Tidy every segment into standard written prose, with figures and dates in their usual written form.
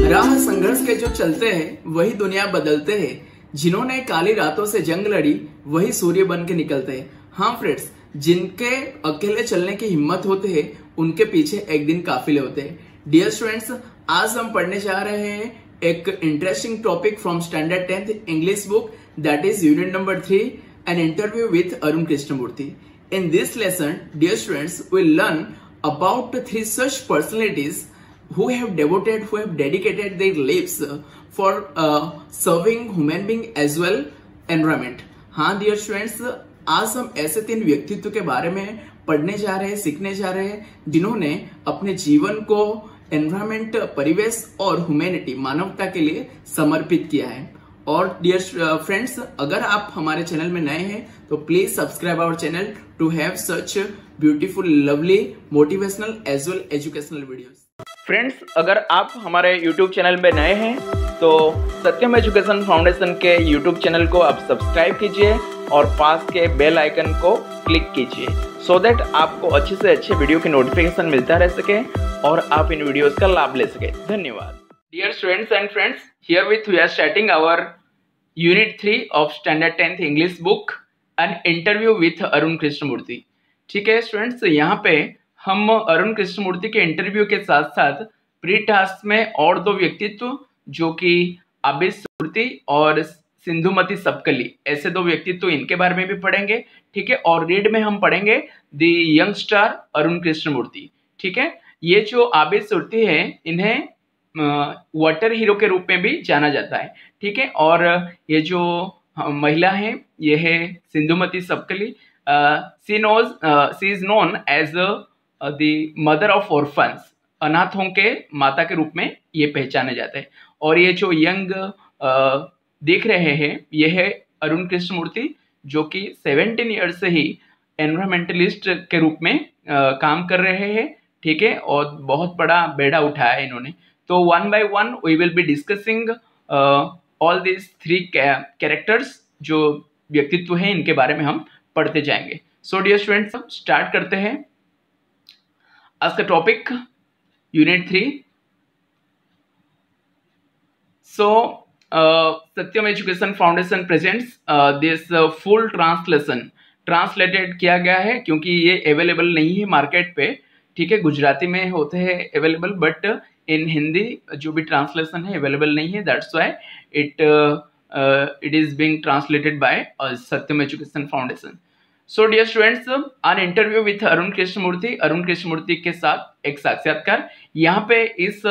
राह संघर्ष के जो चलते हैं वही दुनिया बदलते हैं। जिन्होंने काली रातों से जंग लड़ी वही सूर्य बन के निकलते हैं। हाँ फ्रेंड्स, जिनके अकेले चलने की हिम्मत होते हैं उनके पीछे एक दिन काफिले होते हैं। डियर स्टूडेंट्स, आज हम पढ़ने जा रहे हैं एक interesting topic from standard 10th English book, that is unit number 3, an interview with Arun Krishnamurthy. In this lesson, dear students, we'll learn about 3 such personalities who have dedicated their lives for serving human being as well environment. हाँ dear students, आज हम ऐसे 3 व्यक्तित्व के बारे में पढ़ने जा रहे हैं, सीखने जा रहे हैं, जिन्होंने अपने जीवन को एनवायरमेंट, परिवेश और ह्यूमैनिटी, मानवता के लिए समर्पित किया है। और डियर फ्रेंड्स, अगर आप हमारे चैनल में नए हैं तो please subscribe our channel to have such beautiful, lovely, motivational as well educational videos. Friends, अगर आप हमारे YouTube चैनल में नए हैं तो सत्यम एजुकेशन फाउंडेशन के YouTube चैनल को आप सब्सक्राइब कीजिए और पास के बेल आइकन को क्लिक कीजिए सो दैट आपको अच्छे से अच्छे वीडियो की नोटिफिकेशन मिलता रह सके और आप इन वीडियोस का लाभ ले सके। धन्यवाद। Dear students and friends, herewith we are starting our Unit 3 of Standard 10th English book, an interview with Arun Krishnamurthy. ठीक है स्टूडेंट्स, यहाँ पे हम अरुण कृष्णमूर्ति के इंटरव्यू के साथ साथ प्री टास्क में और 2 व्यक्तित्व जो कि आबिद सुरती और सिंधुमती सबकली, ऐसे 2 व्यक्तित्व, इनके बारे में भी पढ़ेंगे। ठीक है, और रीड में हम पढ़ेंगे the young star Arun Krishnamurthy. ठीक है, ये जो आबिद सुरती है इन्हें वाटर हीरो के रूप में भी जाना जाता है। ठीक है, और ये जो महिला है ये है Sindhumati Sapkal. She is known as the mother of orphans, अनाथों के माता के रूप में ये पहचाने जाते हैं। और ये जो यंग देख रहे हैं ये है अरुण कृष्णमूर्ति, जो कि 17 ईयर्स से ही एनवायरमेंटलिस्ट के रूप में काम कर रहे हैं। ठीक है, और बहुत बड़ा बेड़ा उठाया है इन्होंने। तो one by one we will be discussing all this 3 characters, जो व्यक्तित्व हैं इनके बारे में हम पढ़ते जाएंगे। सो डियर स्टूडेंट्स, स्टार्ट करते हैं आज का topic, unit 3। So Satyam education foundation presents this full translated किया गया है, क्योंकि ये अवेलेबल नहीं है मार्केट पे। ठीक है, गुजराती में होते हैं अवेलेबल, बट इन हिंदी जो भी ट्रांसलेशन है अवेलेबल नहीं है। That's why it is being translated by Satyam education foundation. So dear students, on interview with Arun Krishnamurthy के साथ एक साक्षात्कार। यहाँ पे इस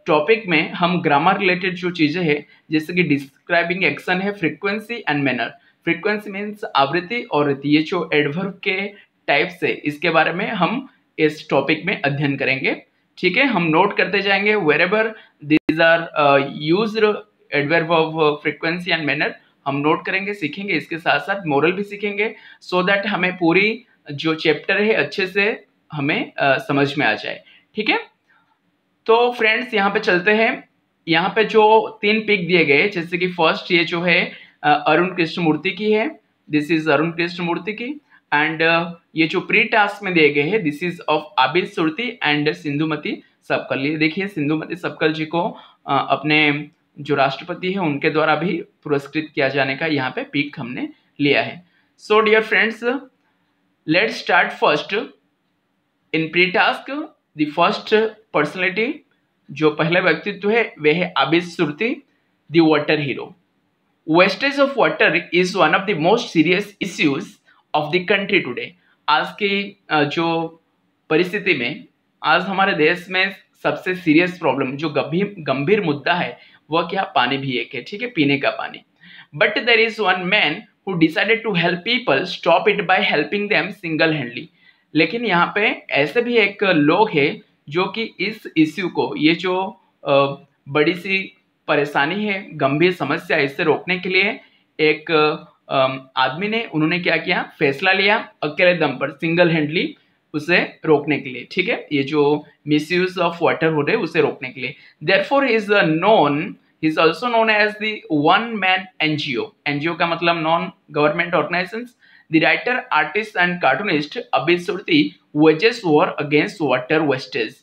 टॉपिक में हम ग्रामर रिलेटेड जो चीजें हैं, जैसे कि डिस्क्राइबिंग एक्शन है, frequency and manner. Frequency means आवृत्ति, और ये जो एडवर्ब के टाइप से, इसके बारे में हम इस टॉपिक में अध्ययन करेंगे। ठीक है, हम नोट करते जाएंगे wherever these are used adverb of frequency and manner, हम नोट करेंगे, सीखेंगे। इसके साथ साथ मोरल भी सीखेंगे सो दैट हमें पूरी जो चैप्टर है अच्छे से हमें समझ में आ जाए। ठीक है, तो फ्रेंड्स यहाँ पे चलते हैं। यहाँ पे जो 3 पिक दिए गए, जैसे कि फर्स्ट ये जो है अरुण कृष्णमूर्ति की है, दिस इज अरुण कृष्णमूर्ति की। एंड ये जो प्री टास्क में दिए गए हैं, this is of Abid Surti and Sindhumati Sapkal. ये देखिए, सिंधुमती सबकल जी को अपने जो राष्ट्रपति है उनके द्वारा भी पुरस्कृत किया जाने का यहाँ पे पिक हमने लिया है। So dear friends, let's start first in pre task. The first personality, जो पहला व्यक्तित्व है वह है Abid Surti, the water hero. Wastage of water is one of the most serious issues of the country today. आज की जो परिस्थिति में, आज हमारे देश में सबसे सीरियस प्रॉब्लम, जो गंभीर मुद्दा है, वह क्या, पानी भी एक है। ठीक है, पीने का पानी। But there is one man who decided to help people stop it by helping them single handedly. लेकिन यहाँ पे ऐसे भी एक लोग हैं जो कि इस इश्यू को, ये जो बड़ी सी परेशानी है, गंभीर समस्या, इससे रोकने के लिए एक आदमी ने, उन्होंने क्या किया, फैसला लिया अकेले दम पर, सिंगल हैंडली, उसे रोकने के लिए। ठीक है, ये जो मिसयूज ऑफ वाटर हो रहे उसे रोकने के लिए। Therefore he is also known as the one man NGO. NGO का मतलब non government organisations. The writer, artist and cartoonist Abid Surti wages war against water wastage.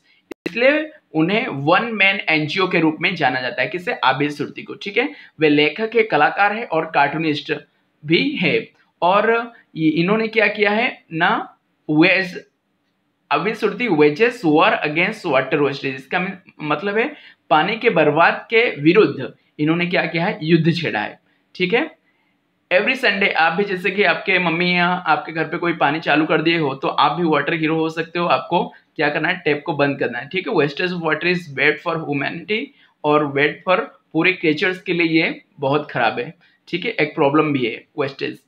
इसलिए उन्हें वन मैन एनजीओ के रूप में जाना जाता है। किसे? आबिद सुरती को। ठीक है, वे लेखक है, कलाकार है और कार्टूनिस्ट भी है। और इन्होंने क्या किया है ना, wage Abid Surti wages war against water wastage, इसका मतलब है पानी के बर्बाद के विरुद्ध इन्होंने क्या किया है, युद्ध छेड़ा है। ठीक है, एवरी संडे आप भी, जैसे कि आपके मम्मी या आपके घर पे कोई पानी चालू कर दिए हो, तो आप भी वाटर हीरो हो सकते हो। आपको क्या करना है, टैप को बंद करना है। ठीक है, wastage of water is bad for humanity और बैड फॉर पूरे क्रिएचर्स के लिए ये बहुत खराब है। ठीक है, एक प्रॉब्लम भी है wastage.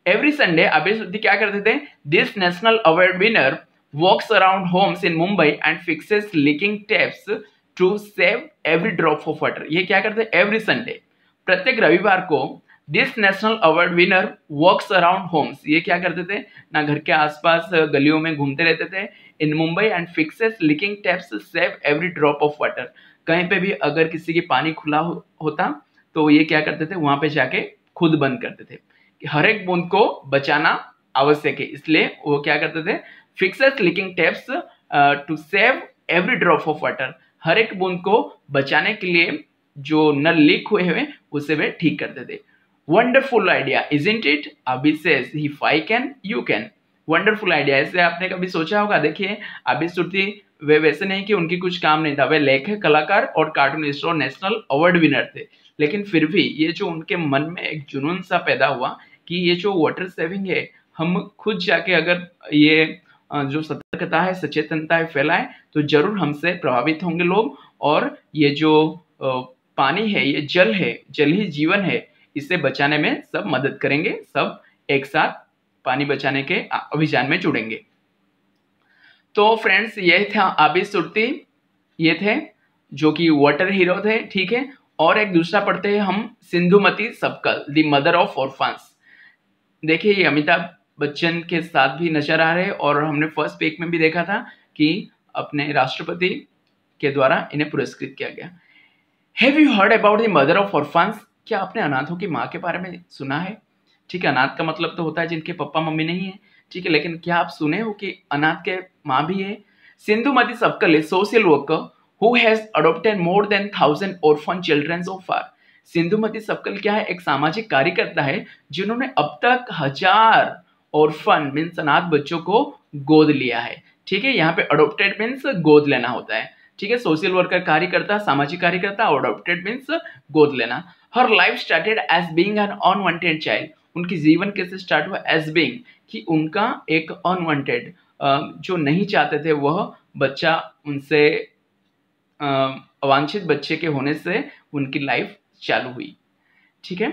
Every Sunday Abid Surti क्या करते थे, this national award winner walks around homes in Mumbai and fixes leaking taps to save every drop of water. ये क्या करते, एवरी संडे, प्रत्येक रविवार को this national award winner walks around homes, ये क्या करते थे ना, घर के आसपास गलियों में घूमते रहते थे, in Mumbai and fixes leaking taps save every drop of water. कहीं पे भी अगर किसी की पानी खुला होता तो ये क्या करते थे, वहां पे जाके खुद बंद करते थे। हर एक बूंद को बचाना आवश्यक है, इसलिए वो क्या करते थे, fixes leaking taps to save every drop of water, हर एक बूंद को बचाने के लिए जो नल लीक हुए हैं उसे वे ठीक करते थे। Wonderful idea isn't it, Abid says if I can you can. Wonderful idea, ऐसे आपने कभी सोचा होगा। देखिए आबिद सुरती वे वैसे नहीं कि उनकी कुछ काम नहीं था, वे लेखक, कलाकार और कार्टूनिस्ट और नेशनल अवार्ड विनर थे, लेकिन फिर भी ये जो उनके मन में एक जुनून सा पैदा हुआ कि ये जो वाटर सेविंग है, हम खुद जाके अगर ये जो सतर्कता है, सचेतनता है फैलाएं, तो जरूर हमसे प्रभावित होंगे लोग। और ये जो पानी है, ये जल है, जल ही जीवन है, इसे बचाने में सब मदद करेंगे, सब एक साथ पानी बचाने के अभियान में जुड़ेंगे। तो फ्रेंड्स, ये था आबिद सुरती, ये थे जो कि वाटर हीरो थे। ठीक है, और एक दूसरा पढ़ते हैं हम, सिंधुमती Sapkal, the mother of orphans. देखिए ये अमिताभ बच्चन के साथ भी नजर आ रहे हैं और हमने फर्स्ट पेज में भी देखा था कि अपने राष्ट्रपति के द्वारा इन्हें पुरस्कृत किया गया। Have you heard about the mother of orphans? क्या आपने अनाथों की माँ के बारे में सुना है? ठीक है, अनाथ का मतलब तो होता है जिनके पापा मम्मी नहीं है। ठीक है, लेकिन क्या आप सुने हो कि अनाथ के माँ भी है? Sindhumati Sapkal is social worker who has adopted more than 1000 orphan children so far. Sindhumati Sapkal क्या है, एक सामाजिक कार्यकर्ता है जिन्होंने अब तक 1000 ऑर्फन मीन्स अनाथ बच्चों को गोद लिया है। ठीक है, यहाँ पे अडॉप्टेड मीन्स गोद लेना होता है। ठीक है, सोशल वर्कर कार्यकर्ता, सामाजिक कार्यकर्ता, अडॉप्टेड मीन्स गोद लेना। Her life started as being an unwanted child. उनकी जीवन कैसे स्टार्ट हुआ, एज बीइंग, कि उनका एक अनवांटेड, जो नहीं चाहते थे वह बच्चा, उनसे अवांछित बच्चे के होने से उनकी लाइफ चालू हुई। ठीक है,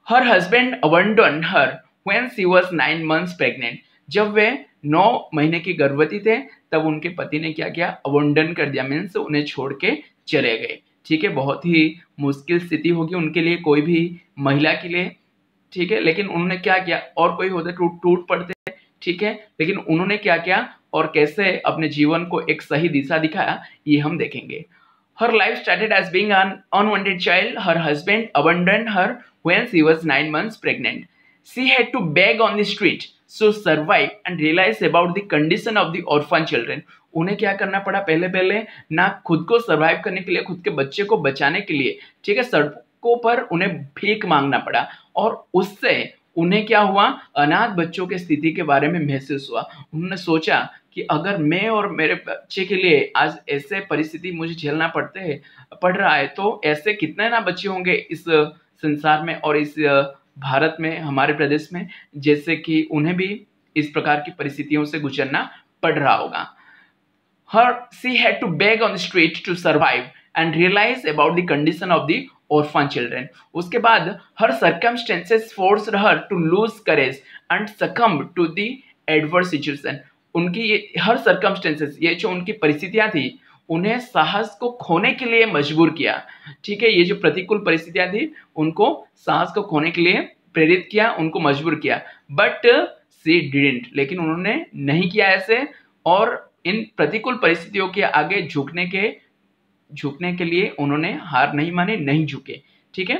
her husband abandon her when she was 9 months pregnant. जब वे 9 महीने की गर्भवती थे तब उनके पति ने क्या किया, अबंडन कर दिया, मीन्स उन्हें छोड़ के चले गए। ठीक है, बहुत ही मुश्किल स्थिति होगी उनके लिए, कोई भी महिला के लिए। ठीक है, लेकिन उन्होंने क्या किया, और कोई होते टूट पड़ते। ठीक है, लेकिन उन्होंने क्या किया और कैसे अपने जीवन को एक सही दिशा दिखाया, ये हम देखेंगे। Her life started as being an unwanted child. Her husband abandoned her when she was 9 months pregnant. She had to beg on the street to survive and realize about the condition of the orphan children. उन्हें क्या करना पड़ा, पहले ना खुद को survive करने के लिए, खुद के बच्चे को बचाने के लिए, ठीक है, सड़कों पर उन्हें भीख मांगना पड़ा। और उससे उन्हें क्या हुआ, अनाथ बच्चों की स्थिति के बारे में महसूस हुआ। उन्होंने सोचा कि अगर मैं और मेरे बच्चे के लिए आज ऐसे परिस्थिति मुझे झेलना पड़ रहा है, तो ऐसे कितने ना बच्चे होंगे इस संसार में और इस भारत में, हमारे प्रदेश में, जैसे कि उन्हें भी इस प्रकार की परिस्थितियों से गुजरना पड़ रहा होगा। She had to beg on the street to survive and realize about the condition of the orphan children. उसके बाद her circumstances forced her to lose courage and succumb to the adverse situation. उनकी ये हर circumstances, ये जो उनकी परिस्थितियां थी, उन्हें साहस को खोने के लिए मजबूर किया। ठीक है, ये जो प्रतिकूल परिस्थितियां थी उनको साहस को खोने के लिए प्रेरित किया, उनको मजबूर किया। बट शी डिडंट, लेकिन उन्होंने नहीं किया ऐसे, और इन प्रतिकूल परिस्थितियों के आगे झुकने के लिए उन्होंने हार नहीं मानी, नहीं झुके। ठीक है,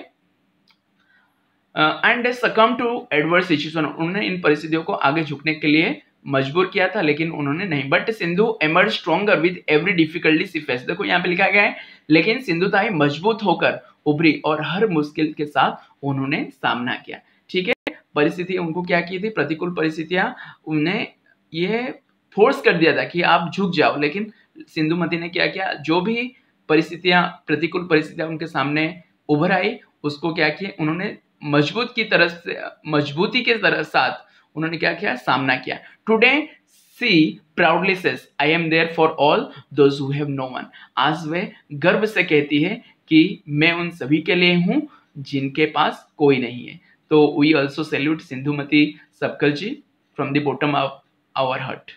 एंड सकम टू एडवर्स सिचुएशन, उन्होंने इन परिस्थितियों को आगे झुकने के लिए मजबूर किया था, लेकिन उन्होंने नहीं। But Sindhu emerge stronger with every difficulty she face. देखो यहाँ पे लिखा गया है, लेकिन सिंधु ताई मजबूत होकर उभरी और हर मुश्किल के साथ उन्होंने सामना किया। ठीक है, परिस्थिति उनको क्या की थी, प्रतिकूल परिस्थितियां उन्हें ये फोर्स कर दिया था कि आप झुक जाओ, लेकिन सिंधुमती ने क्या किया, जो भी परिस्थितियां, प्रतिकूल परिस्थितियां उनके सामने उभर आई, उसको क्या किया उन्होंने मजबूती के साथ उन्होंने क्या किया, सामना किया। Today she proudly says I am there for all those who have no one. आज वे गर्व से कहती है कि मैं उन सभी के लिए हूं जिनके पास कोई नहीं है। तो we also salute Sindhumati Sapkal ji from the bottom of our heart.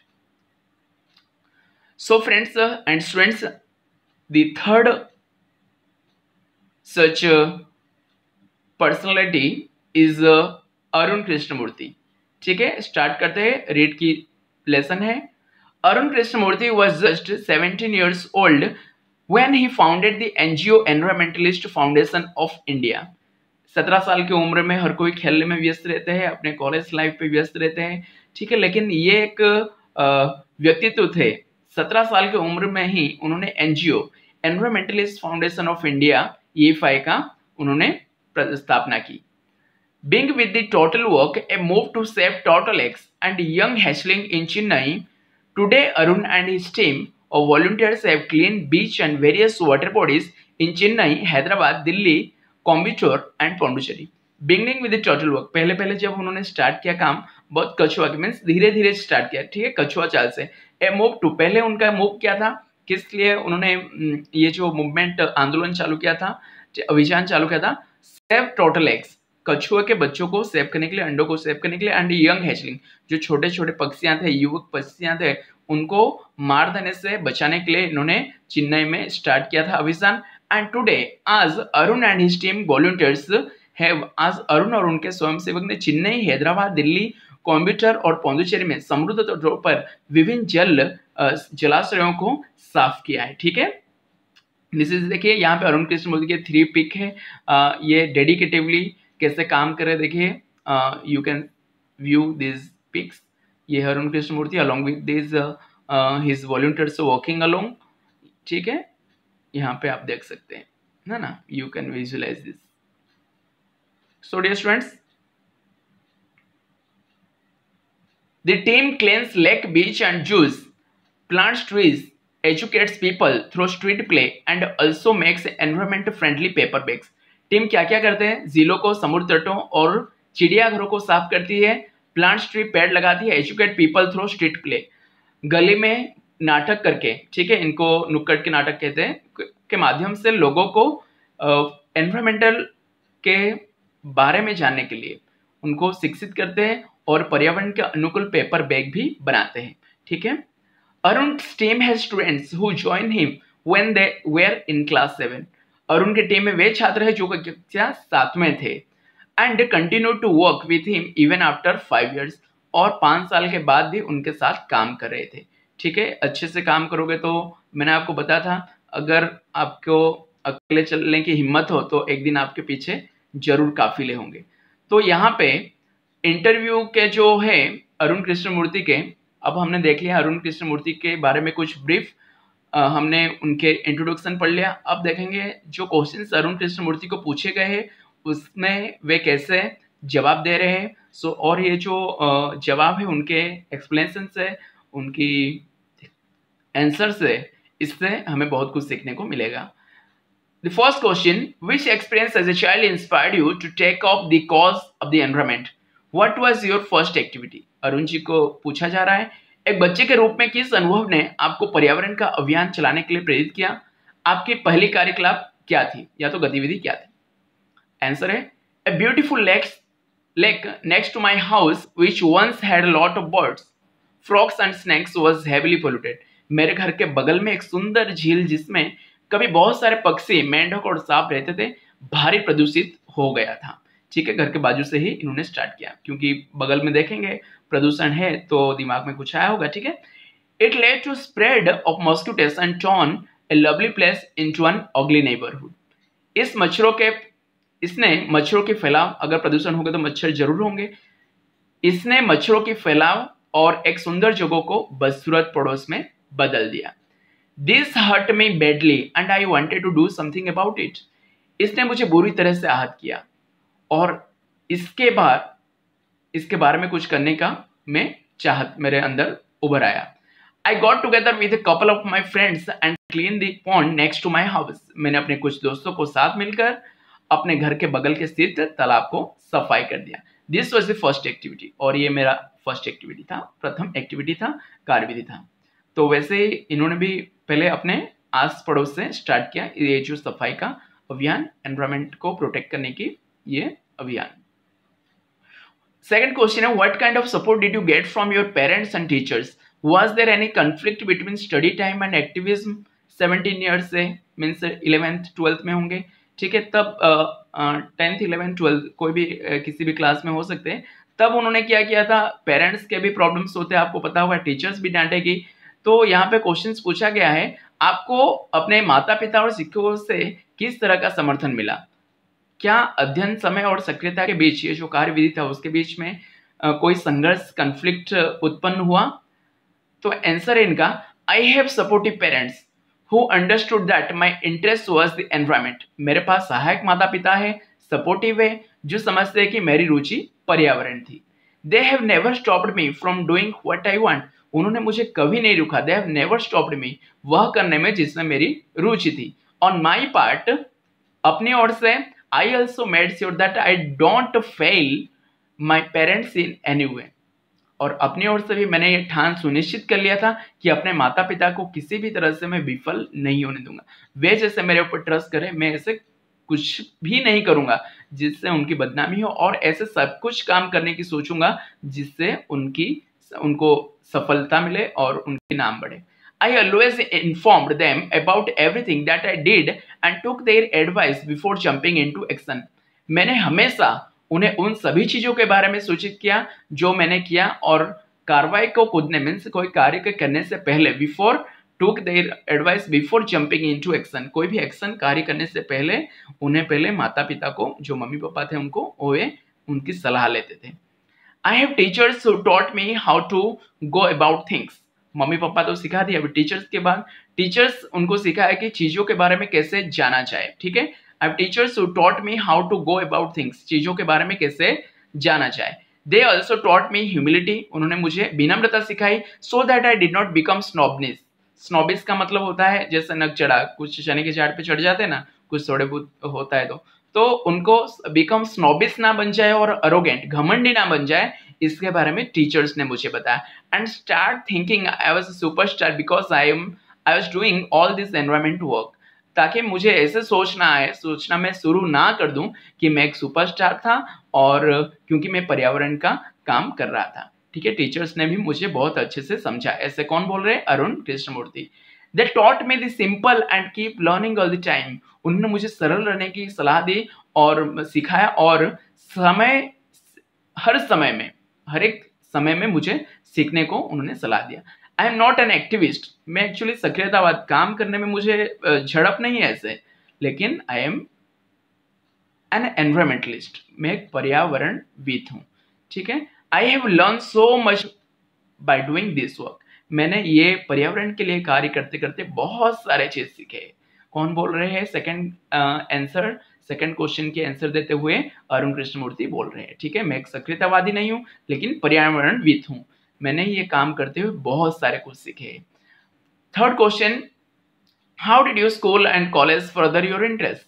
So friends and students, the third such personality is Arun Krishnamurthy. ठीक है, स्टार्ट करते हैं, रीड की लेसन है। Arun Krishnamurthy was just 17 years old when he founded the NGO Environmentalist Foundation of India। 17 साल की उम्र में हर कोई खेलने में व्यस्त रहते हैं, अपने कॉलेज लाइफ पे व्यस्त रहते हैं। ठीक है, लेकिन ये एक व्यक्तित्व थे, 17 साल की उम्र में ही उन्होंने NGO environmentalist foundation of India EFI का उन्होंने स्थापना की। Being with the Total Work, a move to save turtle eggs and young hatchling in Chennai, today Arun and his team of volunteers have cleaned beach and various water bodies in Chennai, Hyderabad, Delhi, Coimbatore and Pondicherry। Beginning with the Total Work, पहले जब उन्होंने start किया काम, बहुत कछुआ के means धीरे धीरे स्टार्ट किया। ठीक है, कछुआ चाल से। ए मूव टू, पहले उनका मूव क्या था, किस लिए उन्होंने ये जो मूवमेंट आंदोलन चालू किया था, अभियान चालू किया था, सेव टोटल एग्स, कछुआ के बच्चों को सेव करने के लिए, अंडों को सेव करने के लिए, एंड यंग हैचलिंग, जो छोटे छोटे पक्षियां थे, युवक पक्षियां थे, उनको मार देने से बचाने के लिए इन्होंने चेन्नई में स्टार्ट किया था अभियान। एंड टुडे आज Arun and his team volunteers have, आज अरुण और उनके स्वयंसेवक ने चेन्नई, हैदराबाद, दिल्ली, कोयम्बटूर और पौंडुचेरी में समृद्ध तटों पर विभिन्न जलाशयों को साफ किया है। ठीक है, देखिए यहाँ पे अरुण कृष्णमूर्ति के 3 पिक है, ये डेडिकेटिवली कैसे काम कर रहे, देखिए you can view this pics. ये Arun Krishnamurthy along with this his volunteers working along. ठीक है, यहाँ पे आप देख सकते हैं ना, you can visualise this. So dear students, the team cleans lake, beach and zoos, plants trees, educates people through street play and also makes environment friendly paper bags। Team क्या क्या करते हैं, झीलों को, समुद्र तटों और चिड़ियाघरों को साफ करती है, प्लांट्स ट्री पेड़ लगाती है, educate people through street play, गली में नाटक करके, ठीक है, इनको नुक्कड़ के नाटक कहते हैं, के माध्यम से लोगों को एनवायरमेंटल के बारे में जानने के लिए उनको शिक्षित करते हैं और पर्यावरण के अनुकूल पेपर बैग भी बनाते हैं। ठीक है, Arun team has students who join him when they were in class 7। Arun के टीम में वे छात्र हैं जो कक्षा 7 में थे, and continue to work with him even after 5 years, और 5 साल के बाद भी उनके साथ काम कर रहे थे। ठीक है, अच्छे से काम करोगे तो मैंने आपको बताया था, अगर आपको अकेले चलने की हिम्मत हो तो एक दिन आपके पीछे जरूर काफिले होंगे। तो यहाँ पे इंटरव्यू के जो है अरुण कृष्णमूर्ति के, अब हमने देख लिया अरुण कृष्णमूर्ति के बारे में कुछ ब्रीफ, हमने उनके इंट्रोडक्शन पढ़ लिया। अब देखेंगे जो क्वेश्चंस अरुण कृष्णमूर्ति को पूछे गए हैं उसमें वे कैसे जवाब दे रहे हैं। सो और ये जो जवाब है उनके एक्सप्लेनेशन से, उनकी आंसर से, इससे हमें बहुत कुछ सीखने को मिलेगा। The first question, which experience as a child inspired you to take up the cause of the environment? What was your first activity? Arun ji को पूछा जा रहा है, एक बच्चे के रूप में किस अनुभव ने आपको पर्यावरण का अभियान चलाने के लिए प्रेरित किया? आपकी पहली कार्यकलाप क्या थी या तो गतिविधि क्या थी? आंसर है, a beautiful lake next to my house which once had a lot of birds, frogs and snakes was heavily polluted। मेरे घर के बगल में एक सुंदर झील जिसमें कभी बहुत सारे पक्षी, मेंढक और सांप रहते थे, भारी प्रदूषित हो गया था। ठीक है, घर के बाजू से ही इन्होंने स्टार्ट किया, क्योंकि बगल में देखेंगे प्रदूषण है तो दिमाग में कुछ आया होगा। ठीक है, it led to spread of mosquitoes and turn a lovely place into an ugly neighbourhood. इसने मच्छरों के फैलाव, अगर प्रदूषण होगा तो मच्छर जरूर होंगे, इसने मच्छरों की फैलाव और एक सुंदर जगह को बदसूरत पड़ोस में बदल दिया। This hurt me badly and I wanted to do something about it. इसने मुझे बुरी तरह से आहत किया और इसके बारे में कुछ करने का मैं चाहत मेरे अंदर उभर आया। I got together with a couple of my friends and cleaned the pond next to my house. मैंने अपने कुछ दोस्तों को साथ मिलकर अपने घर के बगल के स्थित तालाब को सफाई कर दिया। This was the first activity, और ये मेरा फर्स्ट एक्टिविटी था, प्रथम एक्टिविटी था, कार्यविधि था। तो वैसे इन्होंने भी पहले अपने आस पड़ोस से स्टार्ट किया ये जो सफाई का अभियान, एनवायरमेंट को प्रोटेक्ट करने की ये अभियान। सेकंड क्वेश्चन है, what kind of support did you get from your parents and teachers? Was there any conflict between study time and activism? 17 years से मीन्स 11th 12th में होंगे, ठीक है। तब 10th 11th 12th कोई भी किसी भी क्लास में हो सकते हैं। तब उन्होंने क्या किया था, पेरेंट्स के भी प्रॉब्लम्स होते हैं, आपको पता होगा, टीचर्स भी डांटेगी। तो यहाँ पे क्वेश्चंस पूछा गया है, आपको अपने माता पिता और शिक्षकों से किस तरह का समर्थन मिला? क्या अध्ययन समय और सक्रियता के बीच, ये जो कार्यविधि था उसके बीच में कोई संघर्ष, कन्फ्लिक्ट उत्पन्न हुआ? तो आंसर है इनका, I have supportive parents who understood that my interest was the environment. मेरे पास सहायक माता पिता है, सपोर्टिव है, जो समझते हैं कि मेरी रुचि पर्यावरण थी। They have never stopped me from doing what I want. उन्होंने मुझे कभी नहीं रुका, दे हैव नेवर स्टॉप्ड मी, वह करने में जिसमें मेरी रुचि थी। ऑन माई पार्ट, अपनी ओर से, I also made sure that I don't fail my parents in any way. और अपनी ओर से भी मैंने ये ठान सुनिश्चित कर लिया था कि अपने माता पिता को किसी भी तरह से मैं विफल नहीं होने दूंगा। वे जैसे मेरे ऊपर ट्रस्ट करें, मैं ऐसे कुछ भी नहीं करूंगा जिससे उनकी बदनामी हो, और ऐसे सब कुछ काम करने की सोचूंगा जिससे उनको सफलता मिले और उनके नाम बढ़े। I always informed them about everything that I did and took their advice before jumping into action. मैंने हमेशा उन्हें उन सभी चीजों के बारे में सूचित किया जो मैंने किया, और कार्रवाई को कूदने मीन्स कोई कार्य के करने से पहले, बिफोर टूक their advice before jumping into action, कोई भी एक्शन कार्य करने से पहले उन्हें पहले माता पिता को, जो मम्मी पापा थे उनको, वे उनकी सलाह लेते थे। I have teachers who taught me how to go about things. Mummy papa तो सिखा दिया, अभी टीचर्स के बाद टीचर्स उनको सिखाया कि चीजों के बारे में कैसे जाना जाए, ठीक है। I have teachers who taught me how to go about things, चीजों के बारे में कैसे जाना जाए। They also taught me humility, उन्होंने मुझे विनम्रता सिखाई, so that I did not become snobbish। snobbish का मतलब होता है जैसे नक चढ़ा, कुछ चने के झाड़ पे चढ़ जाते हैं ना, कुछ थोड़े बहुत होता है तो उनको become snobbish ना बन जाए और arrogant, घमंडी ना बन जाए, इसके बारे में टीचर्स ने मुझे बताया। And start thinking I was a superstar because I was doing all this environment work, ताकि मुझे ऐसे सोचना मैं शुरू ना कर दूं कि मैं एक सुपरस्टार था, और क्योंकि मैं पर्यावरण का काम कर रहा था, ठीक है। टीचर्स ने भी मुझे बहुत अच्छे से समझा। ऐसे कौन बोल रहे हैं? Arun Krishnamurthy. They taught me the simple and keep learning all the time. उन्होंने मुझे सरल रहने की सलाह दी और सिखाया, और हर एक समय में मुझे सीखने को उन्होंने सलाह दिया। I am not an activist, मैं एक्चुअली सक्रियतावाद, काम करने में मुझे झड़प नहीं है ऐसे, लेकिन आई एम एन एनवायरमेंटलिस्ट, मैं एक पर्यावरणविद हूँ, ठीक है। I have learn so much by doing this work. मैंने ये पर्यावरण के लिए कार्य करते करते बहुत सारे चीज सीखे। कौन बोल रहे हैं? सेकंड क्वेश्चन के आंसर देते हुए अरुण कृष्णमूर्ति बोल रहे हैं, ठीक है। मैं एक सक्रियतावादी नहीं हूँ, लेकिन पर्यावरणविद हूँ। मैंने ये काम करते हुए बहुत सारे कुछ सीखे। Third question, how did you school and college further your interest?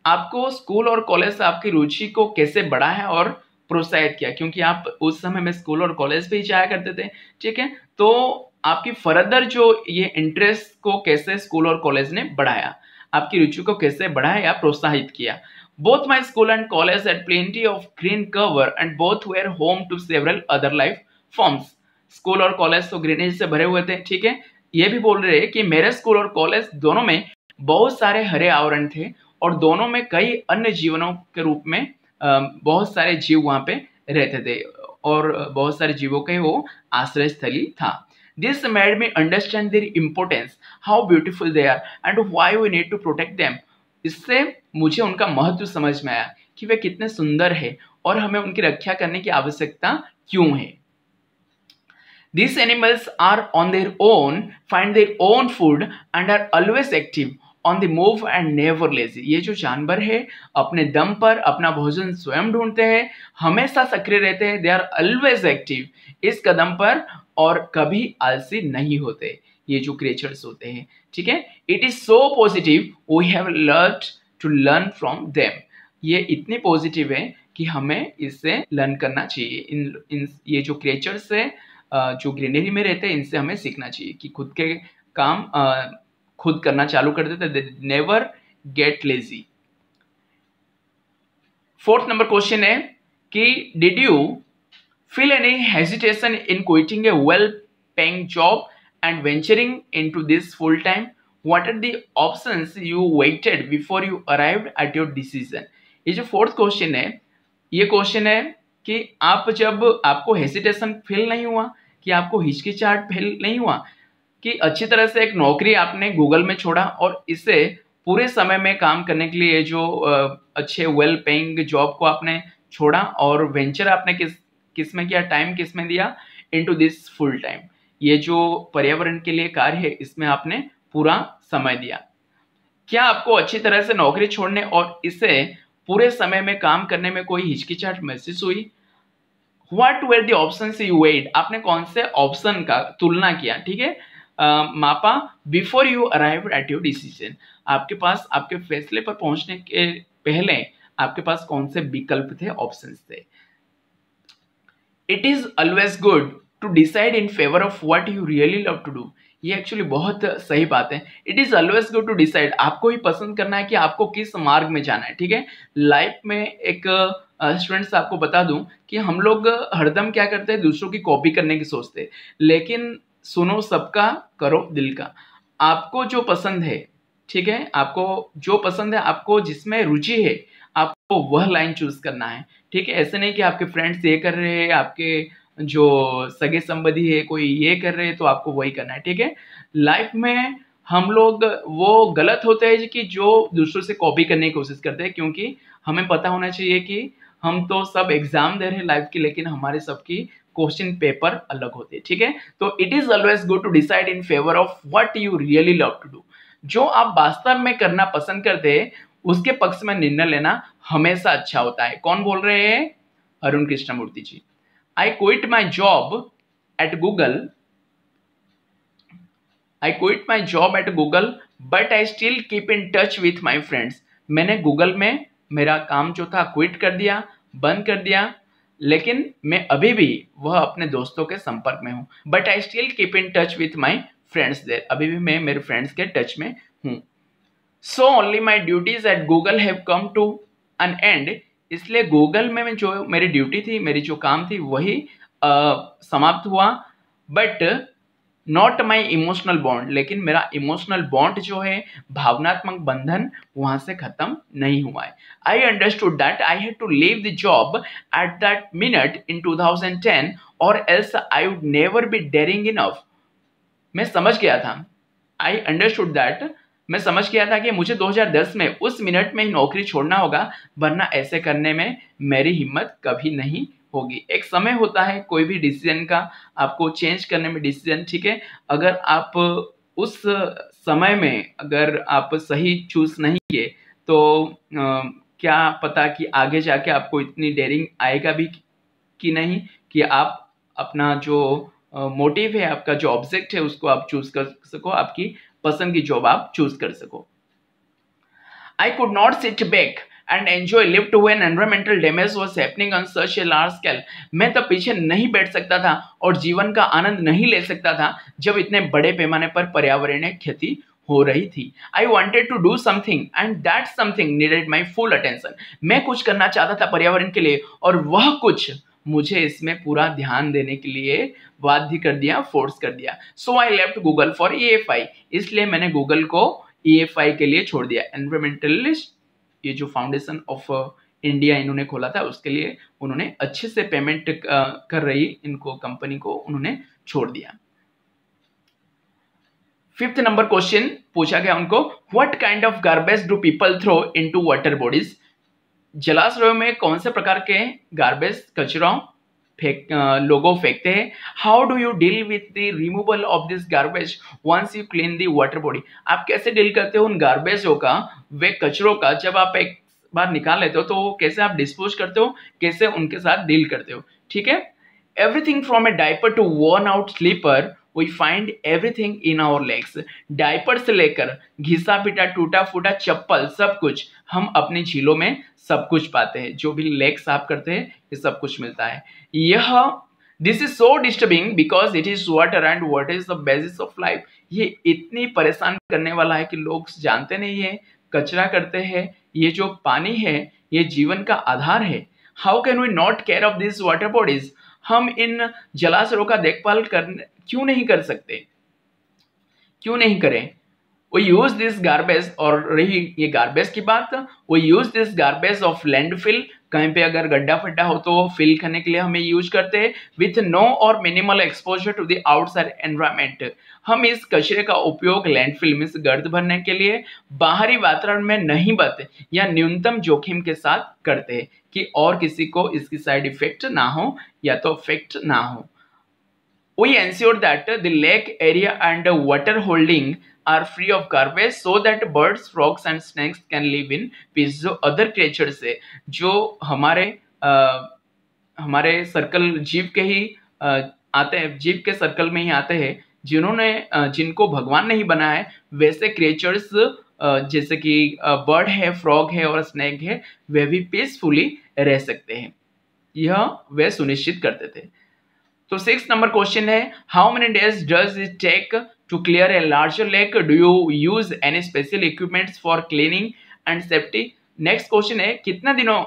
आपको स्कूल और कॉलेज से आपकी रुचि को कैसे बढ़ाया और प्रोत्साहित किया? क्योंकि आप उस समय में स्कूल और कॉलेज पे ही जाया करते थे, ठीक है। तो आपकी फर्दर जो ये इंटरेस्ट को कैसे स्कूल और कॉलेज ने बढ़ाया, आपकी रुचि को कैसे बढ़ाया या प्रोत्साहित किया? Both my school and college had plenty of green cover and both were home to several other life forms. School और कॉलेज तो ग्रीनरी से भरे हुए थे, ठीक है। ये भी बोल रहे हैं कि मेरे स्कूल और कॉलेज दोनों में बहुत सारे हरे आवरण थे, और दोनों में कई अन्य जीवनों के रूप में बहुत सारे जीव वहां पे रहते थे, और बहुत सारे जीवों के वो आश्रय स्थली था। This made me understand their importance, how beautiful they are and why we need to protect them. इससे मुझे उनका महत्व समझ में आया कि वे कितने सुंदर है और हमें उनकी रक्षा करने की आवश्यकता क्यों है। These animals are on their own, find their own food and are always active on the move and never lazy. ये जो जानवर है अपने दम पर अपना भोजन स्वयं ढूंढते हैं, हमेशा सक्रिय रहते हैं, they are always active इस कदम पर और कभी आलसी नहीं होते ये जो क्रिएचर्स होते हैं, ठीक है. It is so positive, we have learn to learn from them. ये इतनी पॉजिटिव है कि हमें इससे लर्न करना चाहिए. इन ये जो क्रिएचर्स है जो ग्रीनरी में रहते हैं, इनसे हमें सीखना चाहिए कि खुद के काम खुद करना चालू कर देते, they never get lazy. 4th number question है कि did you feel any hesitation in quitting A well paying job and venturing into this full time? What are the options you waited before you arrived at your decision? ये जो 4th question है, ये question है कि आप जब आपको hesitation feel नहीं हुआ, कि आपको हिचकिचाहट फील नहीं हुआ, कि अच्छी तरह से एक नौकरी आपने गूगल में छोड़ा और इसे पूरे समय में काम करने के लिए जो अच्छे वेल पेइंग जॉब को आपने छोड़ा और वेंचर आपने किस में किया, टाइम किस में दिया, इनटू दिस फुल टाइम. ये जो पर्यावरण के लिए कार्य है इसमें आपने पूरा समय दिया. क्या आपको अच्छी तरह से नौकरी छोड़ने और इसे पूरे समय में काम करने में कोई हिचकिचाहट महसूस हुई? What were the options you weighed? आपने कौन से ऑप्शन का तुलना किया, ठीक है, मापा before you arrive at your decision. आपके पास आपके फैसले पर पहुंचने के पहले आपके पास कौन से विकल्प थे, ऑप्शंस थे. It is always good to decide in favour of what you really love to do. ये एक्चुअली बहुत सही बात है. It is always good to decide, आपको ही पसंद करना है कि आपको किस मार्ग में जाना है, ठीक है. लाइफ में एक स्टूडेंट्स आपको बता दूं कि हम लोग हरदम क्या करते हैं, दूसरों की कॉपी करने की सोचते हैं, लेकिन सुनो सबका करो दिल का. आपको जो पसंद है, ठीक है, आपको जो पसंद है, आपको जिसमें रुचि है, आपको वह लाइन चूज करना है, ठीक है. ऐसे नहीं कि आपके फ्रेंड्स ये कर रहे हैं, आपके जो सगे संबंधी है कोई ये कर रहे हैं तो आपको वही करना है, ठीक है. लाइफ में हम लोग वो गलत होते हैं कि जो दूसरों से कॉपी करने की कोशिश करते हैं, क्योंकि हमें पता होना चाहिए कि हम तो सब एग्जाम दे रहे हैं लाइफ की, लेकिन हमारे सबकी क्वेश्चन पेपर अलग होते हैं, ठीक है. तो it is always good to decide in favour of what you really love to do. जो आप वास्तव में करना पसंद करते हैं उसके पक्ष में निर्णय लेना हमेशा अच्छा होता है. कौन बोल रहे हैं? अरुण कृष्णमूर्ति जी. I quit my job at Google. But I still keep in touch with my friends. मैंने गूगल में मेरा काम जो था क्विट कर दिया, बंद कर दिया, लेकिन मैं अभी भी वह अपने दोस्तों के संपर्क में हूँ. But I still keep in touch with my friends there. अभी भी मैं मेरे फ्रेंड्स के टच में हूँ. So only my duties at Google have come to an end. इसलिए गूगल में जो मेरी ड्यूटी थी, मेरी जो काम थी, वही समाप्त हुआ. But not my emotional bond. लेकिन मेरा इमोशनल बॉन्ड जो है, भावनात्मक बंधन, वहां से खत्म नहीं हुआ है. I understood that I had to leave the job at that minute in 2010 or else I would never be daring enough. मैं समझ गया था, आई अंडरस्टूड दैट, मैं समझ गया था कि मुझे 2010 में उस मिनट में ही नौकरी छोड़ना होगा, वरना ऐसे करने में मेरी हिम्मत कभी नहीं होगी. एक समय होता है कोई भी डिसीजन का, आपको चेंज करने में डिसीजन, ठीक है. अगर आप उस समय में अगर आप सही चूज नहीं किए तो क्या पता कि आगे जाके आपको इतनी डेयरिंग आएगा भी कि नहीं, कि आप अपना जो मोटिव है, आपका जो ऑब्जेक्ट है, उसको आप चूज कर सको, आपकी पसंद की जॉब आप चूज कर सको. I could not sit back and enjoy live to when environmental damage was happening on such a large scale. मैं तब पीछे नहीं बैठ सकता था और जीवन का आनंद नहीं ले सकता था जब इतने बड़े पैमाने पर पर्यावरणीय क्षति हो रही थी. I wanted to do something and that something needed my full attention. मैं कुछ करना चाहता था पर्यावरण के लिए और वह कुछ मुझे इसमें पूरा ध्यान देने के लिए बाध्य कर दिया, फोर्स कर दिया. So I left Google for EFI. इसलिए मैंने गूगल को EFI के लिए छोड़ दिया. एनवायरमेंटलिस्ट, ये जो फाउंडेशन ऑफ इंडिया इन्होंने खोला था, उसके लिए उन्होंने अच्छे से पेमेंट कर रही इनको कंपनी को उन्होंने छोड़ दिया. 5th नंबर क्वेश्चन पूछा गया उनको, what kind of garbage do people throw into water bodies. जलाशयों में कौन से प्रकार के गार्बेज, कचरा लोगों फेंकते हैं। How do you deal with the removal of this garbage once you clean the water body? आप कैसे डील करते हो उन गार्बेजों का, वे कचरों का, जब आप एक बार निकाल लेते हो तो कैसे आप डिस्पोज करते हो, कैसे उनके साथ डील करते हो, ठीक है। Everything from a diaper to worn out slipper we find everything in our legs. Diaper से लेकर घिसा पिटा टूटा फूटा चप्पल, सब कुछ हम अपनी झीलों में सब कुछ पाते हैं। जो भी लेग साफ करते हैं ये सब कुछ मिलता है। यह this is so disturbing because it is water and water is the basis of life. ये इतनी परेशान करने वाला है कि लोग जानते नहीं है, कचरा करते हैं। ये जो पानी है ये जीवन का आधार है। How can we not care of this water bodies? हम इन जलाशयों का देखभाल क्यों नहीं कर सकते, क्यों नहीं करें? We use this garbage, और रही ये गार्बेज की बात, we use this garbage of landfill, कहीं पे अगर गड्ढा फड्डा हो तो फिल करने के लिए हमें यूज करते हैं। With no or minimal exposure to the outside environment, हम इस कचरे का उपयोग लैंडफिल में गर्द भरने के लिए बाहरी वातावरण में नहिवत या न्यूनतम जोखिम के साथ करते हैं कि और किसी को इसकी साइड इफेक्ट ना हो या तो इफेक्ट ना हो। We ensure that the lake area and water holding are free of garbage so that birds, frogs and snakes can live in peace। जो other creatures है, जो हमारे सर्कल जीव के ही आते हैं, जीव के सर्कल में ही आते हैं, जिनको भगवान नहीं बनाया है, वैसे क्रिएचर्स जैसे कि बर्ड है, फ्रॉग है और स्नेक है, वे भी पीसफुली रह सकते हैं। यह वे सुनिश्चित करते थे। तो 6 नंबर क्वेश्चन है, how many days does it take to clear a larger lake? Do you use any special equipments for cleaning and safety? Next question है, कितना दिनों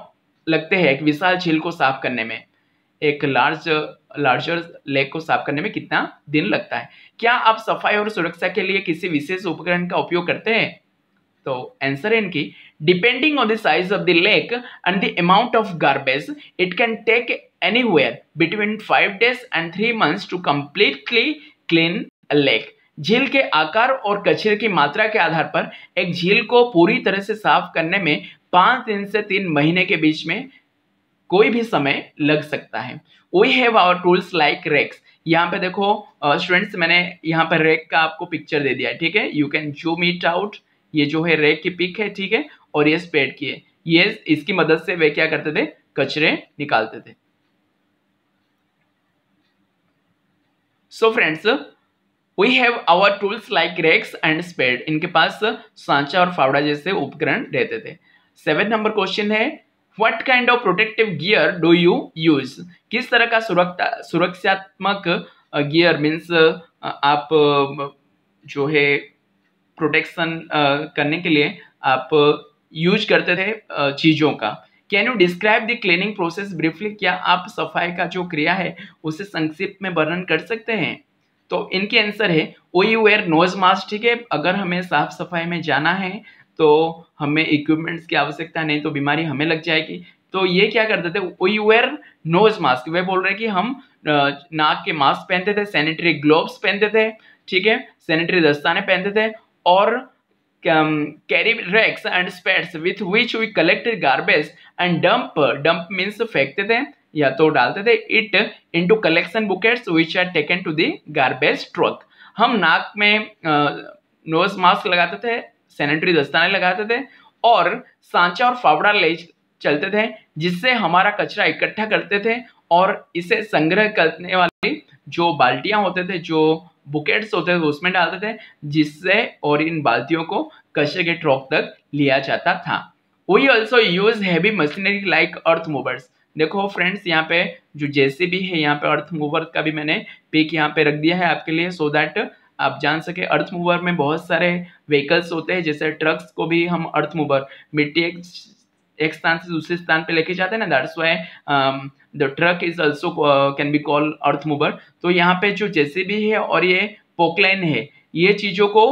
लगते हैं एक विशाल झील को साफ करने में? एक लार्जर लेक को साफ करने में कितना दिन लगता है? क्या आप सफाई और सुरक्षा के लिए किसी विशेष उपकरण का उपयोग करते हैं? तो आंसर है इनकी, depending on the size of the lake and the amount of garbage it can take anywhere between 5 days and 3 months to completely clean a lake। झील के आकार और कचरे की मात्रा के आधार पर एक झील को पूरी तरह से साफ करने में 5 दिन से 3 महीने के बीच में कोई भी समय लग सकता है। We have our tools like rakes। यहाँ पे देखो स्टूडेंट्स, मैंने यहाँ पर रेक का आपको पिक्चर दे दिया है, ठीक है। You can zoom it out. ये जो है रेक की पिक है, ठीक है, और ये स्पेड की है। ये इसकी मदद से वे क्या करते थे, कचरे निकालते थे। So friends, we have our tools like rakes and spade. इनके पास सांचा और फावड़ा जैसे उपकरण रहते थे। 7 नंबर क्वेश्चन है, what kind of protective gear do you use? किस तरह का सुरक्षात्मक गियर मीन्स आप जो है प्रोटेक्शन करने के लिए आप यूज करते थे चीजों का। Can you describe the cleaning process briefly? क्या आप सफाई का जो क्रिया है उसे संक्षिप्त में वर्णन कर सकते हैं? तो इनके आंसर है, वी वेयर नोज मास्क, ठीक है। अगर हमें साफ सफाई में जाना है तो हमें इक्विपमेंट्स की आवश्यकता नहीं, तो बीमारी हमें लग जाएगी। तो ये क्या करते थे, वी वेयर नोज मास्क, वे बोल रहे हैं कि हम नाक के मास्क पहनते थे, सैनिटरी ग्लोव्स पहनते थे, ठीक है, सैनिटरी दस्ताने पहनते थे, और carry racks and spades with which we collected garbage and dump means फेंकते थे या तो डालते थे it into collection buckets which are taken to the garbage truck। हम नाक में नोज मास्क लगाते थे, सैनिटरी दस्ताने लगाते थे और सांचा और फावड़ा ले चलते थे, जिससे हमारा कचरा इकट्ठा करते थे और इसे संग्रह करने वाली जो बाल्टियां होते थे, जो बुकेट्स होते थे, उसमें डालते थे, जिससे और इन बाल्टियों को कचरे के ट्रक तक लिया जाता था। We also use heavy machinery like earth movers. देखो फ्रेंड्स, यहाँ पे जो जेसीबी है, यहाँ पे अर्थ मूवर का भी मैंने पिक यहाँ पे रख दिया है आपके लिए, सो दैट आप जान सके। अर्थ मूवर में बहुत सारे व्हीकल्स होते हैं, जैसे ट्रक्स को भी हम अर्थ मूवर, मिट्टी एक स्थान से दूसरे स्थान पे लेके जाते हैं ना, that's why the truck is also can be called earth mover. तो यहाँ पे जो जेसीबी है और ये पोकलाइन है, ये चीजों को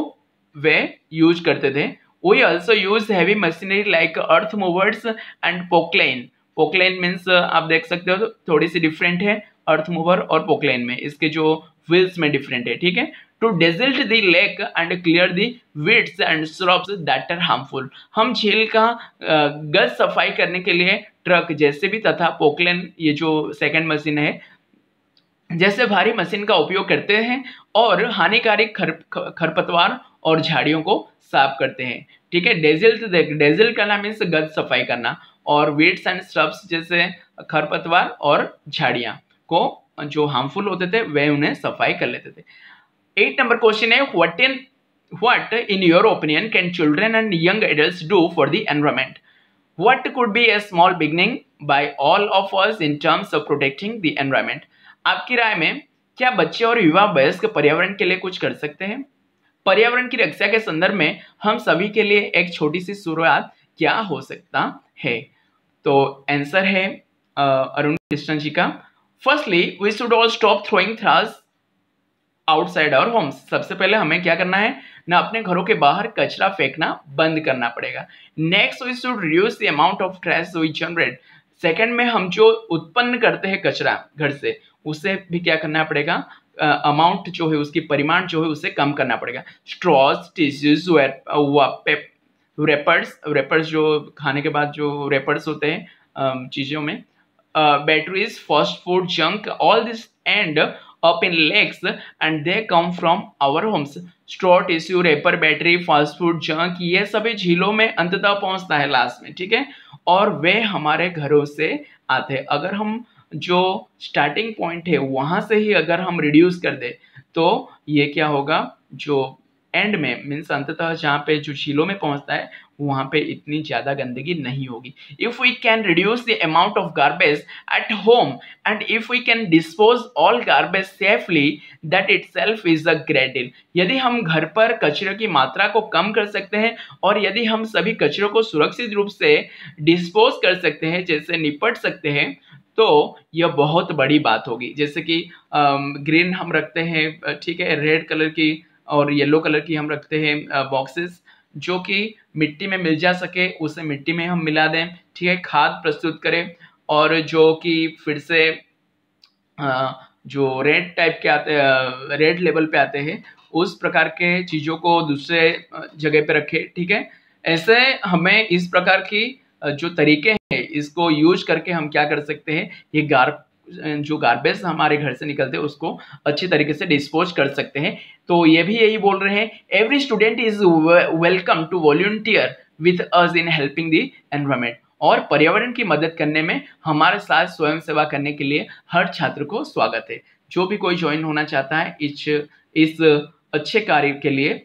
वे यूज करते थे। We also use heavy machinery like earth movers and Poclain. Poclain means आप देख सकते हो थोड़ी सी डिफरेंट है अर्थ मूवर और पोकलाइन में, इसके जो व्हील्स में डिफरेंट है, ठीक है। To desilt the lake and clear the weeds and shrubs that are harmful. हम झील का गज सफाई करने के लिए ट्रक जैसे भी तथा पोकलेन, ये जो सेकंड मशीन है, जैसे भारी मशीन का उपयोग करते हैं और हानिकारक खरपतवार और झाड़ियों को साफ करते हैं। ठीक है, डेजल्ट करना मीन्स गज सफाई करना, और वीड्स एंड श्रब्स जैसे खरपतवार और झाड़ियां को जो हार्मफुल होते थे वे उन्हें सफाई कर लेते थे। 8 नंबर क्वेश्चन है, what in your opinion can children and young adults do for the environment? What could be a small beginning by all of us in terms of protecting the environment? आपकी राय में क्या बच्चे और युवा वयस्क पर्यावरण के लिए कुछ कर सकते हैं? पर्यावरण की रक्षा के संदर्भ में हम सभी के लिए एक छोटी सी शुरुआत क्या हो सकता है? तो आंसर है अरुण कृष्णन जी का। Firstly we should all stop throwing trash outside our homes. सबसे पहले हमें क्या करना है ना, अपने घरों के बाहर कचरा फेंकना बंद करना पड़ेगा। Next we should reduce the amount of trash we generate. Second में हम जो उत्पन्न करते हैं कचरा घर से, उसे भी क्या करना पड़ेगा, अमाउंट जो है उसकी परिमाण जो है उसे कम करना पड़ेगा। स्ट्रॉज, टिश्यूज, रेपर्स जो खाने के बाद जो रेपर्स होते हैं चीज़ों में, batteries, fast food, junk, all this end up in lakes and they come from our homes. Straw, tissue, wrapper, battery, fast food, junk, ये सभी झीलों में अंततः पहुंचता है लास्ट में। ठीक है, और वे हमारे घरों से आते हैं। अगर हम जो स्टार्टिंग पॉइंट है वहां से ही अगर हम रिड्यूस कर दे तो ये क्या होगा, जो एंड में मीन्स अंततः जहाँ पे जो झीलों में पहुंचता है वहां पे इतनी ज्यादा गंदगी नहीं होगी। If we can reduce the amount of garbage at home and if we can dispose all garbage safely, that itself is a great deal. यदि हम घर पर कचरे की मात्रा को कम कर सकते हैं और यदि हम सभी कचरों को सुरक्षित रूप से डिस्पोज कर सकते हैं, जैसे निपट सकते हैं, तो यह बहुत बड़ी बात होगी। जैसे कि ग्रीन हम रखते हैं, ठीक है, रेड कलर की और येलो कलर की हम रखते हैं बॉक्सेस, जो कि मिट्टी में मिल जा सके, उसे मिट्टी में हम मिला दें। ठीक है, खाद प्रस्तुत करें, और जो कि फिर से जो रेड टाइप के आते हैं, रेड लेवल पे आते हैं, उस प्रकार के चीज़ों को दूसरे जगह पे रखें। ठीक है, ऐसे हमें इस प्रकार की जो तरीके हैं इसको यूज करके हम क्या कर सकते हैं, ये जो गार्बेज हमारे घर से निकलते हैं उसको अच्छी तरीके से डिस्पोज कर सकते हैं। तो ये भी यही बोल रहे हैं, every student is welcome to volunteer with us in helping the environment. और पर्यावरण की मदद करने में हमारे साथ स्वयं सेवा करने के लिए हर छात्र को स्वागत है। जो भी कोई ज्वाइन होना चाहता है इस अच्छे कार्य के लिए,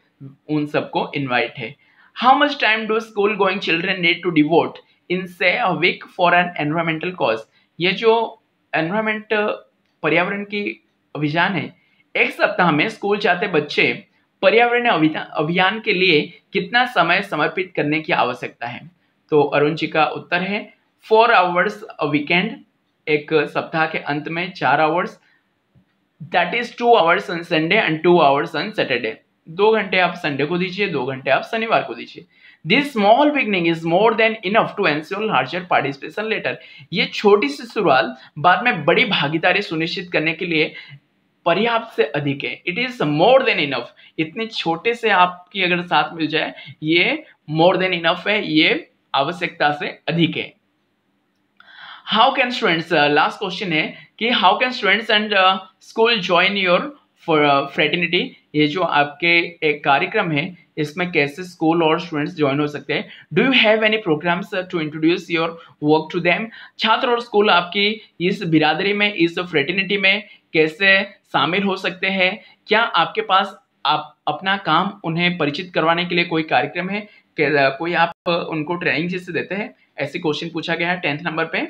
उन सबको इन्वाइट है। How much time do school going children need to devote inside a week for an environmental cause? ये जो एनवायरमेंट पर्यावरण की अभियान है, एक सप्ताह में स्कूल जाते बच्चे पर्यावरण अभियान के लिए कितना समय समर्पित करने की आवश्यकता है? तो अरुण जी का उत्तर है 4 आवर्स अ वीकेंड, एक सप्ताह के अंत में 4 hours, that is 2 hours on Sunday and 2 hours on Saturday. 2 घंटे आप संडे को दीजिए, 2 घंटे आप शनिवार को दीजिए। This small beginning is more than enough to ensure larger participation later. ये छोटी सी शुरुआत बाद में बड़ी भागीदारी सुनिश्चित करने के लिए पर्याप्त से अधिक है। It is more than enough. इतने छोटे से आपकी अगर साथ मिल जाए, ये मोर देन इनफ है, ये आवश्यकता से अधिक है। How can students, last question है कि how can students and school join your fraternity? ये जो आपके एक कार्यक्रम है, इसमें कैसे स्कूल और स्टूडेंट्स ज्वाइन हो सकते हैं? Do you have any programs to introduce your work to them? छात्र और स्कूल आपकी इस बिरादरी में, इस फ्रेटर्निटी में कैसे शामिल हो सकते हैं? क्या आपके पास आप अपना काम उन्हें परिचित करवाने के लिए कोई कार्यक्रम है? कोई आप उनको ट्रेनिंग जैसे देते हैं? ऐसे क्वेश्चन पूछा गया है 10th नंबर पे।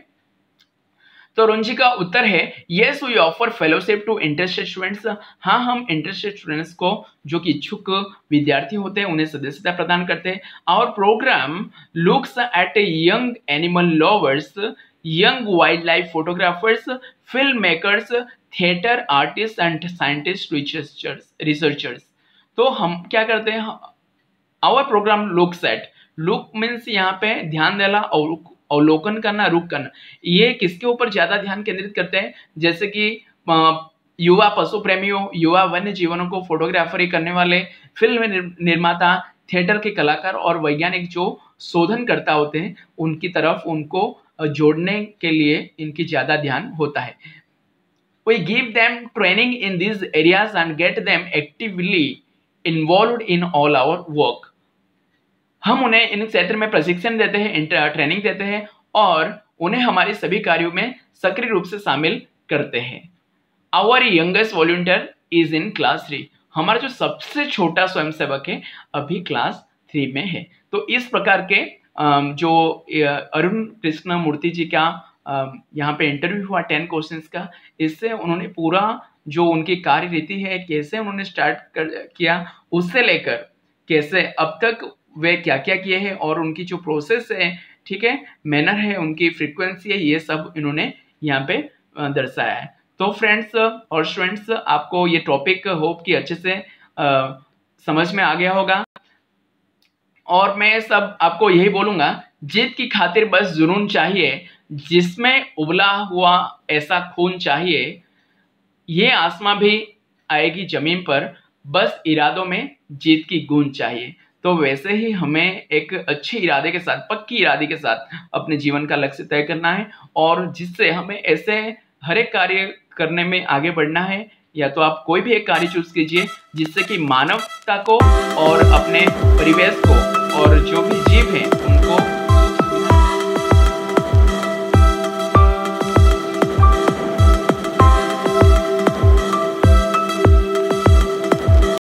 तो अरुण जी का उत्तर है yes we offer fellowship to interested students. हाँ, हम इंटरेस्टेड स्टूडेंट्स को, जो कि इच्छुक विद्यार्थी होते हैं, उन्हें सदस्यता प्रदान करते हैं। Our program looks at young animal lovers, young wildlife photographers, film makers, theatre artist and scientist, researchers. तो हम क्या करते हैं, our program looks at, look means यहाँ पे ध्यान देना, अवलोकन करना, रुक करना। ये किसके ऊपर ज्यादा ध्यान केंद्रित करते हैं? जैसे कि युवा पशु प्रेमियों, युवा वन्य जीवनों को फोटोग्राफरी करने वाले, फिल्म निर्माता, थिएटर के कलाकार और वैज्ञानिक जो शोधन करता होते हैं, उनकी तरफ उनको जोड़ने के लिए इनकी ज्यादा ध्यान होता है। We give them training in these areas and get them actively involved in all our work. हम उन्हें इन क्षेत्र में प्रशिक्षण देते हैं, ट्रेनिंग देते हैं और उन्हें हमारे सभी कार्यों में सक्रिय रूप से शामिल करते हैं। Our youngest volunteer is in class 3. हमारा जो सबसे छोटा स्वयंसेवक है अभी क्लास 3 में है। तो इस प्रकार के जो अरुण कृष्ण मूर्ति जी का यहाँ पे इंटरव्यू हुआ 10 क्वेश्चंस का, इससे उन्होंने पूरा जो उनकी कार्य रीति है, कैसे उन्होंने स्टार्ट किया, उससे लेकर कैसे अब तक वे क्या क्या किए हैं और उनकी जो प्रोसेस है, ठीक है, मैनर है, उनकी फ्रीक्वेंसी है, ये सब इन्होंने यहाँ पे दर्शाया है। तो फ्रेंड्स और स्टूडेंट्स, आपको ये टॉपिक होप कि अच्छे से समझ में आ गया होगा और मैं सब आपको यही बोलूंगा, जीत की खातिर बस जुनून चाहिए, जिसमें उबला हुआ ऐसा खून चाहिए, ये आसमां भी आएगी जमीन पर, बस इरादों में जीत की गूंज चाहिए। तो वैसे ही हमें एक अच्छे इरादे के साथ, पक्की इरादे के साथ अपने जीवन का लक्ष्य तय करना है और जिससे हमें ऐसे हर एक कार्य करने में आगे बढ़ना है। या तो आप कोई भी एक कार्य चूज कीजिए जिससे कि मानवता को और अपने परिवेश को और जो भी जीव हैं उनको